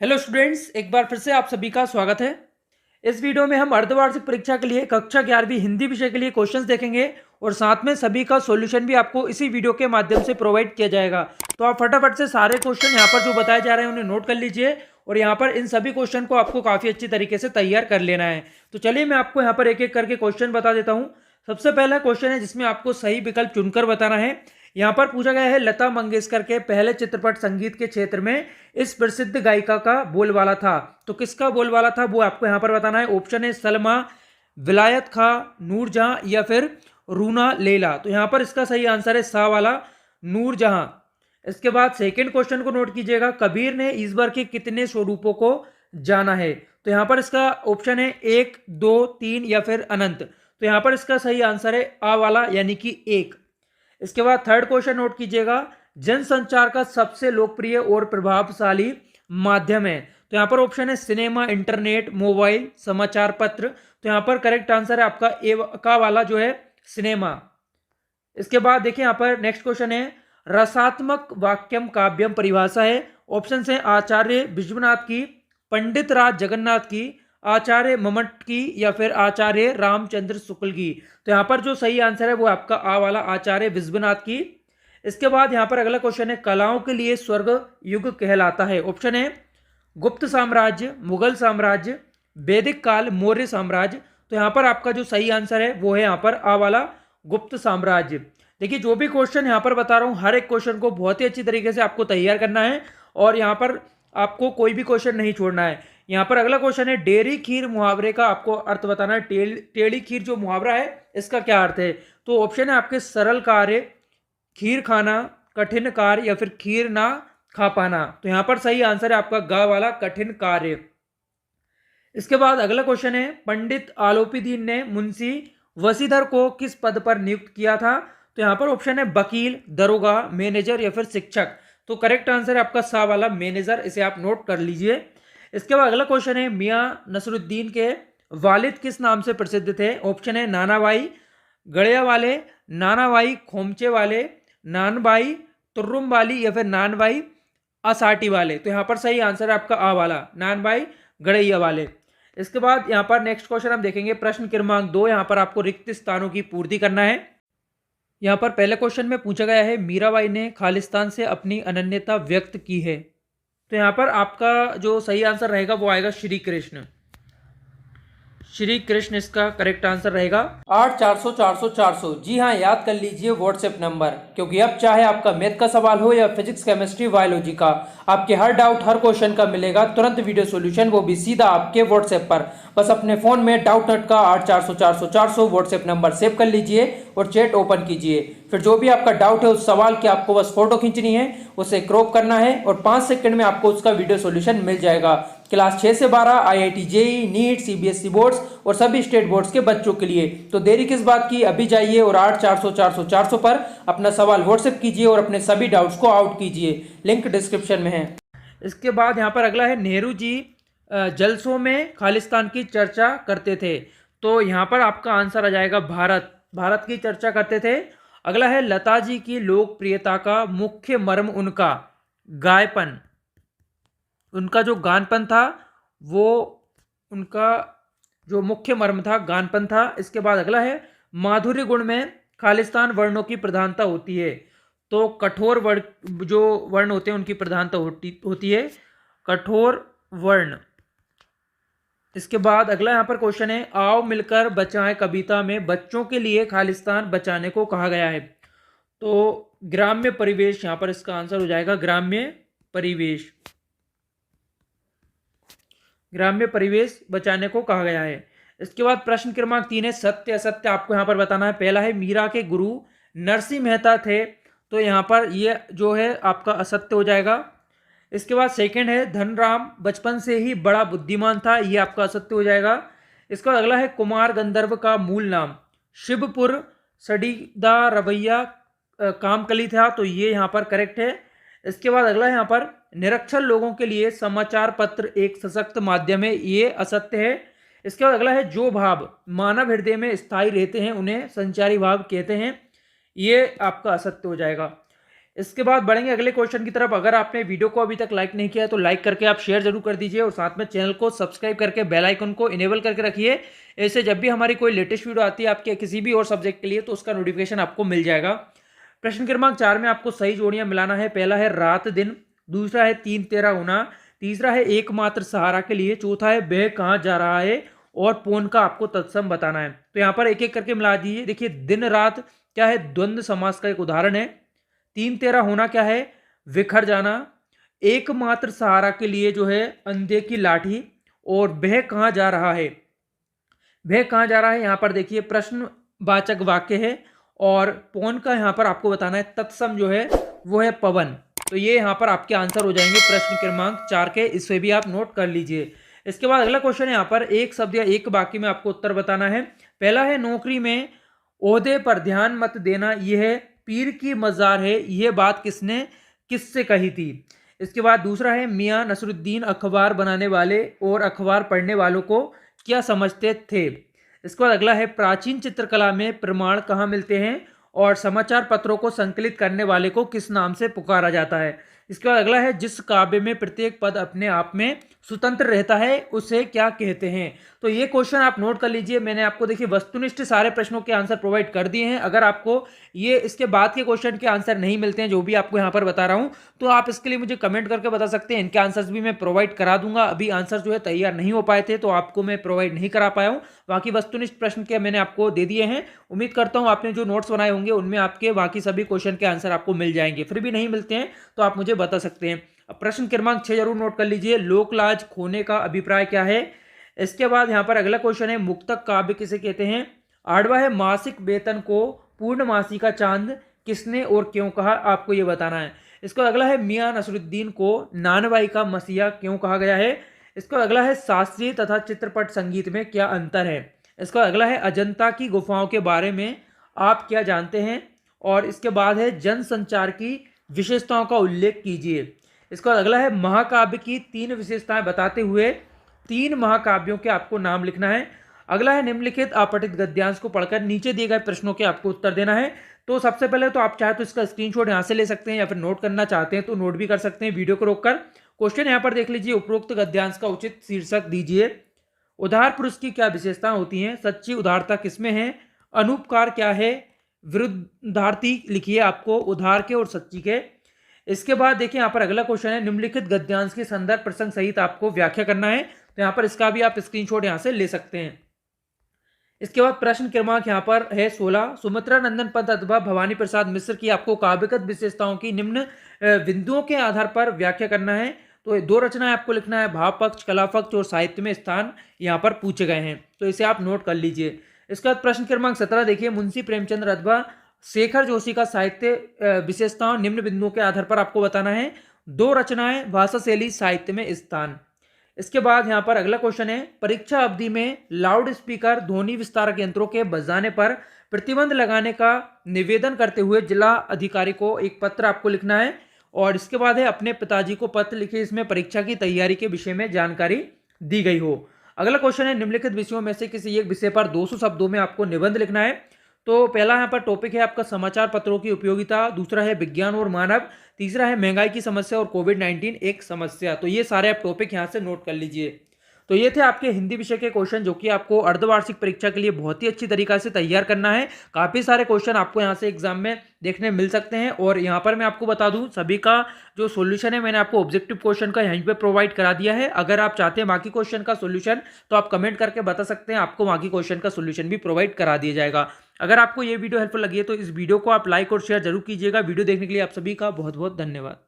Hello students, एक बार फिर से आप सभी का स्वागत है। इस वीडियो में हम अर्धवार्षिक परीक्षा के लिए कक्षा 11वीं हिंदी विषय के लिए क्वेश्चंस देखेंगे और साथ में सभी का सॉल्यूशन भी आपको इसी वीडियो के माध्यम से प्रोवाइड किया जाएगा। तो आप फटाफट से सारे क्वेश्चन यहाँ पर जो बताए जा रहे हैं उन्हें नोट कर लीजिए और यहाँ पर इन सभी क्वेश्चन को आपको काफ़ी अच्छी तरीके से तैयार कर लेना है। तो चलिए मैं आपको यहाँ पर एक एक करके क्वेश्चन बता देता हूँ। सबसे पहला क्वेश्चन है जिसमें आपको सही विकल्प चुनकर बताना है। यहाँ पर पूछा गया है, लता मंगेशकर के पहले चित्रपट संगीत के क्षेत्र में इस प्रसिद्ध गायिका का बोलबाला था। तो किसका बोलबाला था वो आपको यहाँ पर बताना है। ऑप्शन है सलमा, विलायत खां, नूरजहां या फिर रूना लैला। तो यहाँ पर इसका सही आंसर है सा वाला, नूरजहां। इसके बाद सेकंड क्वेश्चन को नोट कीजिएगा, कबीर ने ईश्वर के कितने स्वरूपों को जाना है। तो यहाँ पर इसका ऑप्शन है 1, 2, 3 या फिर अनंत। तो यहाँ पर इसका सही आंसर है आ वाला यानी कि 1। इसके बाद थर्ड क्वेश्चन नोट कीजिएगा, जनसंचार का सबसे लोकप्रिय और प्रभावशाली माध्यम है। तो यहाँ पर ऑप्शन है सिनेमा, इंटरनेट, मोबाइल, समाचार पत्र। तो यहाँ पर करेक्ट आंसर है आपका ए का वाला जो है सिनेमा। इसके बाद देखिए यहाँ पर नेक्स्ट क्वेश्चन है, रसात्मक वाक्यम काव्यम परिभाषा है। ऑप्शन है आचार्य विश्वनाथ की, पंडित राज जगन्नाथ की, आचार्य मम्मट की या फिर आचार्य रामचंद्र शुक्ल की। तो यहाँ पर जो सही आंसर है वो आपका आ वाला आचार्य विश्वनाथ की। इसके बाद यहाँ पर अगला क्वेश्चन है, कलाओं के लिए स्वर्ग युग कहलाता है। ऑप्शन है गुप्त साम्राज्य, मुगल साम्राज्य, वैदिक काल, मौर्य साम्राज्य। तो यहाँ पर आपका जो सही आंसर है वो है यहाँ पर आ वाला गुप्त साम्राज्य। देखिए जो भी क्वेश्चन यहाँ पर बता रहा हूँ हर एक क्वेश्चन को बहुत ही अच्छी तरीके से आपको तैयार करना है और यहाँ पर आपको कोई भी क्वेश्चन नहीं छोड़ना है। यहाँ पर अगला क्वेश्चन है, डेरी खीर मुहावरे का आपको अर्थ बताना है। टेढ़ी खीर जो मुहावरा है इसका क्या अर्थ है। तो ऑप्शन है आपके सरल कार्य, खीर खाना, कठिन कार्य या फिर खीर ना खा पाना। तो यहाँ पर सही आंसर है आपका गा वाला कठिन कार्य। इसके बाद अगला क्वेश्चन है, पंडित आलोपीदीन ने मुंशी वसीधर को किस पद पर नियुक्त किया था। तो यहाँ पर ऑप्शन है वकील, दरोगा, मैनेजर या फिर शिक्षक। तो करेक्ट आंसर है आपका सा वाला मैनेजर, इसे आप नोट कर लीजिए। इसके बाद अगला क्वेश्चन है, मियां नसरुद्दीन के वालिद किस नाम से प्रसिद्ध थे। ऑप्शन है नानाबाई गड़िया वाले, नानाबाई खोमचे वाले, नानबाई तुर्रुम वाली या फिर नानबाई असाटी वाले। तो यहाँ पर सही आंसर है आपका आ वाला नानबाई गड़ैया वाले। इसके बाद यहाँ पर नेक्स्ट क्वेश्चन हम देखेंगे, प्रश्न क्रमांक 2। यहाँ पर आपको रिक्त स्थानों की पूर्ति करना है। यहाँ पर पहले क्वेश्चन में पूछा गया है, मीराबाई ने खालिस्तान से अपनी अनन्यता व्यक्त की है। तो यहाँ पर आपका जो सही आंसर रहेगा वो आएगा श्री कृष्ण। श्री कृष्ण इसका करेक्ट आंसर रहेगा। 8400 जी हाँ, याद कर लीजिए व्हाट्सएप नंबर, क्योंकि अब चाहे आपका मैथ का सवाल हो या फिजिक्स, केमिस्ट्री, बायोलॉजी का, आपके हर डाउट हर क्वेश्चन का मिलेगा तुरंत वीडियो सॉल्यूशन, वो भी सीधा आपके व्हाट्सएप पर। बस अपने फोन में डाउट नट का 8400 व्हाट्सएप नंबर सेव कर लीजिए और चैट ओपन कीजिए। फिर जो भी आपका डाउट है उस सवाल की आपको बस फोटो खींचनी है, उसे क्रॉप करना है और 5 सेकंड में आपको उसका वीडियो सॉल्यूशन मिल जाएगा। क्लास 6 से 12 IIT JEE NEET CBSE boards और सभी स्टेट बोर्ड्स के बच्चों के लिए। तो देरी किस बात की, अभी जाइए और 8400 पर अपना सवाल व्हाट्सएप कीजिए और अपने सभी डाउट्स को आउट कीजिए, लिंक डिस्क्रिप्शन में है। इसके बाद यहाँ पर अगला है, नेहरू जी जलसों में खालिस्तान की चर्चा करते थे। तो यहाँ पर आपका आंसर आ जाएगा भारत, भारत की चर्चा करते थे। अगला है, लता जी की लोकप्रियता का मुख्य मर्म उनका गायपन, उनका जो गानपन था वो उनका जो मुख्य मर्म था गानपन था। इसके बाद अगला है, माधुर्य गुण में खालिस्तान वर्णों की प्रधानता होती है। तो कठोर वर्ण जो वर्ण होते हैं उनकी प्रधानता होती है, कठोर वर्ण। इसके बाद अगला यहाँ पर क्वेश्चन है, आओ मिलकर बचाएं कविता में बच्चों के लिए खालिस्तान बचाने को कहा गया है। तो ग्राम्य परिवेश यहाँ पर इसका आंसर हो जाएगा, ग्राम्य परिवेश, ग्राम्य परिवेश बचाने को कहा गया है। इसके बाद प्रश्न क्रमांक 3 है, सत्य असत्य आपको यहाँ पर बताना है। पहला है, मीरा के गुरु नरसिंह मेहता थे। तो यहाँ पर ये जो है आपका असत्य हो जाएगा। इसके बाद सेकंड है, धनराम बचपन से ही बड़ा बुद्धिमान था, ये आपका असत्य हो जाएगा। इसका अगला है, कुमार गंधर्व का मूल नाम शिवपुर सड़ीदा रवैया कामकली था। तो ये यहाँ पर करेक्ट है। इसके बाद अगला है यहाँ पर, निरक्षर लोगों के लिए समाचार पत्र एक सशक्त माध्यम है, ये असत्य है। इसके बाद अगला है, जो भाव मानव हृदय में स्थायी रहते हैं उन्हें संचारी भाव कहते हैं, ये आपका असत्य हो जाएगा। इसके बाद बढ़ेंगे अगले क्वेश्चन की तरफ। अगर आपने वीडियो को अभी तक लाइक नहीं किया है तो लाइक करके आप शेयर जरूर कर दीजिए और साथ में चैनल को सब्सक्राइब करके बेल आइकन को इनेबल करके रखिए। ऐसे जब भी हमारी कोई लेटेस्ट वीडियो आती है आपके किसी भी और सब्जेक्ट के लिए तो उसका नोटिफिकेशन आपको मिल जाएगा। प्रश्न क्रमांक 4 में आपको सही जोड़ियां मिलाना है। पहला है रात दिन, दूसरा है 3 13 गुना, तीसरा है एकमात्र सहारा के लिए, चौथा है वह कहाँ जा रहा है और पौन का आपको तत्सम बताना है। तो यहाँ पर एक एक करके मिला दीजिए। देखिए दिन रात क्या है, द्वंद्व समास का एक उदाहरण है। 3 13 होना क्या है, विखर जाना। एकमात्र सहारा के लिए जो है अंधे की लाठी, और वह कहाँ जा रहा है, वह कहाँ जा रहा है यहाँ पर देखिए प्रश्नवाचक वाक्य है और पौन का यहाँ पर आपको बताना है तत्सम जो है वो है पवन। तो ये यहाँ पर आपके आंसर हो जाएंगे प्रश्न क्रमांक 4 के, इसे भी आप नोट कर लीजिए। इसके बाद अगला क्वेश्चन है यहाँ पर एक शब्द या एक वाक्य में आपको उत्तर बताना है। पहला है नौकरी में ओहदे पर ध्यान मत देना, यह पीर की मजार है, यह बात किसने किससे कही थी। इसके बाद दूसरा है मियाँ नसरुद्दीन अखबार बनाने वाले और अखबार पढ़ने वालों को क्या समझते थे। इसके बाद अगला है प्राचीन चित्रकला में प्रमाण कहाँ मिलते हैं और समाचार पत्रों को संकलित करने वाले को किस नाम से पुकारा जाता है। इसके बाद अगला है जिस काव्य में प्रत्येक पद अपने आप में स्वतंत्र रहता है उसे क्या कहते हैं। तो ये क्वेश्चन आप नोट कर लीजिए। मैंने आपको देखिए वस्तुनिष्ठ सारे प्रश्नों के आंसर प्रोवाइड कर दिए हैं। अगर आपको ये इसके बाद के क्वेश्चन के आंसर नहीं मिलते हैं जो भी आपको यहाँ पर बता रहा हूँ तो आप इसके लिए मुझे कमेंट करके बता सकते हैं। इनके आंसर्स भी मैं प्रोवाइड करा दूंगा। अभी आंसर जो है तैयार नहीं हो पाए थे तो आपको मैं प्रोवाइड नहीं करा पाया हूँ। बाकी वस्तुनिष्ठ प्रश्न के मैंने आपको दे दिए हैं। उम्मीद करता हूँ आपने जो नोट्स बनाए होंगे उनमें आपके बाकी सभी क्वेश्चन के आंसर आपको मिल जाएंगे। फिर भी नहीं मिलते हैं तो आप मुझे बता सकते हैं। अब प्रश्न क्रमांक 6 जरूर नोट कर लीजिए, लोकलाज खोने का अभिप्राय क्या है। इसके बाद यहाँ पर अगला क्वेश्चन है मुक्तक काव्य किसे कहते हैं। आठवां है मासिक वेतन को पूर्णमासी का चांद किसने और क्यों कहा, आपको ये बताना है। इसका अगला है मियाँ नसरुद्दीन को नानवाई का मसीहा क्यों कहा गया है। इसका अगला है शास्त्रीय तथा चित्रपट संगीत में क्या अंतर है। इसका अगला है अजंता की गुफाओं के बारे में आप क्या जानते हैं। और इसके बाद है जनसंचार की विशेषताओं का उल्लेख कीजिए। इसका अगला है महाकाव्य की 3 विशेषताएं बताते हुए 3 महाकाव्यों के आपको नाम लिखना है। अगला है निम्नलिखित अपठित गद्यांश को पढ़कर नीचे दिए गए प्रश्नों के आपको उत्तर देना है। तो सबसे पहले तो आप चाहे तो इसका स्क्रीनशॉट यहाँ से ले सकते हैं या फिर नोट करना चाहते हैं तो नोट भी कर सकते हैं वीडियो को रोककर। क्वेश्चन यहाँ पर देख लीजिए, उपरोक्त गद्यांश का उचित शीर्षक दीजिए। उदार पुरुष की क्या विशेषताएं होती हैं, सच्ची उदारता किसमें है, अनुपकार क्या है, विरुद्धार्थी लिखिए आपको उधार के और सच्ची के। इसके बाद देखिए यहाँ पर अगला क्वेश्चन है निम्नलिखित गद्यांश के संदर्भ प्रसंग सहित आपको व्याख्या करना है। तो यहाँ पर इसका भी आप स्क्रीनशॉट यहाँ से ले सकते हैं। इसके बाद प्रश्न क्रमांक यहाँ पर है 16, सुमित्रा नंदन पंत अथवा भवानी प्रसाद मिश्र की आपको काव्यगत विशेषताओं की निम्न बिंदुओं के आधार पर व्याख्या करना है। तो 2 रचनाएं आपको लिखना है, भाव पक्ष, कला पक्ष और साहित्य में स्थान यहाँ पर पूछे गए हैं तो इसे आप नोट कर लीजिए। इसके बाद प्रश्न क्रमांक 17 देखिए, मुंशी प्रेमचंद्र अथवा शेखर जोशी का साहित्य विशेषताओं निम्न बिंदुओं के आधार पर आपको बताना है। 2 रचनाएं, भाषा शैली, साहित्य में स्थान। इसके बाद यहाँ पर अगला क्वेश्चन है, परीक्षा अवधि में लाउड स्पीकर ध्वनि विस्तारक यंत्रों के बजाने पर प्रतिबंध लगाने का निवेदन करते हुए जिला अधिकारी को एक पत्र आपको लिखना है। और इसके बाद है अपने पिताजी को पत्र लिखे, इसमें परीक्षा की तैयारी के विषय में जानकारी दी गई हो। अगला क्वेश्चन है निम्नलिखित विषयों में से किसी एक विषय पर 200 शब्दों में आपको निबंध लिखना है। तो पहला यहाँ पर टॉपिक है आपका समाचार पत्रों की उपयोगिता, दूसरा है विज्ञान और मानव, तीसरा है महंगाई की समस्या और कोविड-19 एक समस्या। तो ये सारे आप टॉपिक यहाँ से नोट कर लीजिए। तो ये थे आपके हिंदी विषय के क्वेश्चन जो कि आपको अर्धवार्षिक परीक्षा के लिए बहुत ही अच्छी तरीका से तैयार करना है। काफ़ी सारे क्वेश्चन आपको यहाँ से एग्जाम में देखने मिल सकते हैं। और यहाँ पर मैं आपको बता दूं सभी का जो सॉल्यूशन है मैंने आपको ऑब्जेक्टिव क्वेश्चन का यहीं पे प्रोवाइड करा दिया है। अगर आप चाहते हैं बाकी क्वेश्चन का सॉल्यूशन तो आप कमेंट करके बता सकते हैं, आपको बाकी क्वेश्चन का सॉल्यूशन भी प्रोवाइड करा दिया जाएगा। अगर आपको ये वीडियो हेल्पफुल लगी है तो इस वीडियो को आप लाइक और शेयर जरूर कीजिएगा। वीडियो देखने के लिए आप सभी का बहुत बहुत धन्यवाद।